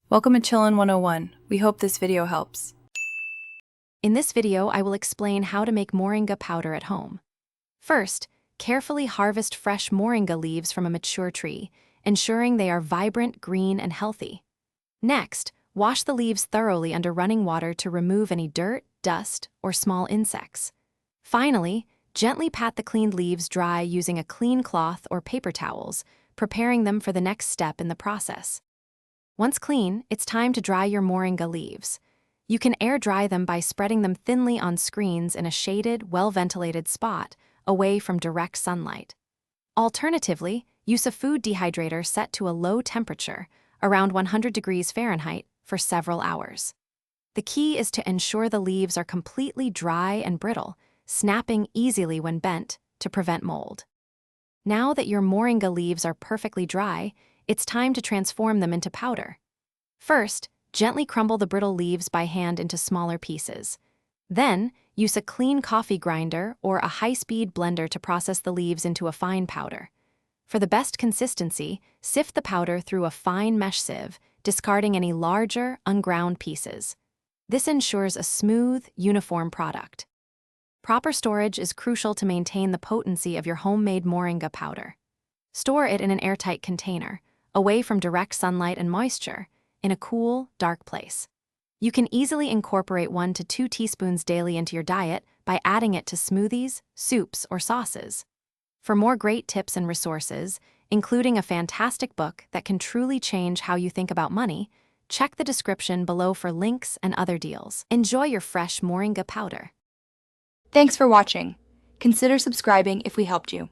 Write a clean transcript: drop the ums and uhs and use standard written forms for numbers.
Welcome to Chillin' 101. We hope this video helps. In this video, I will explain how to make moringa powder at home. First, carefully harvest fresh moringa leaves from a mature tree, ensuring they are vibrant, green, and healthy. Next, wash the leaves thoroughly under running water to remove any dirt, dust, or small insects. Finally, gently pat the cleaned leaves dry using a clean cloth or paper towels, preparing them for the next step in the process. Once clean, it's time to dry your moringa leaves. You can air dry them by spreading them thinly on screens in a shaded, well-ventilated spot, away from direct sunlight. Alternatively, use a food dehydrator set to a low temperature, around 100 degrees Fahrenheit, for several hours. The key is to ensure the leaves are completely dry and brittle, snapping easily when bent to prevent mold. Now that your moringa leaves are perfectly dry, it's time to transform them into powder. First, gently crumble the brittle leaves by hand into smaller pieces. Then, use a clean coffee grinder or a high-speed blender to process the leaves into a fine powder. For the best consistency, sift the powder through a fine mesh sieve, discarding any larger, unground pieces. This ensures a smooth, uniform product. Proper storage is crucial to maintain the potency of your homemade moringa powder. Store it in an airtight container, away from direct sunlight and moisture, in a cool, dark place. You can easily incorporate 1 to 2 teaspoons daily into your diet by adding it to smoothies, soups, or sauces. For more great tips and resources, including a fantastic book that can truly change how you think about money, check the description below for links and other deals. Enjoy your fresh moringa powder. Thanks for watching. Consider subscribing if we helped you.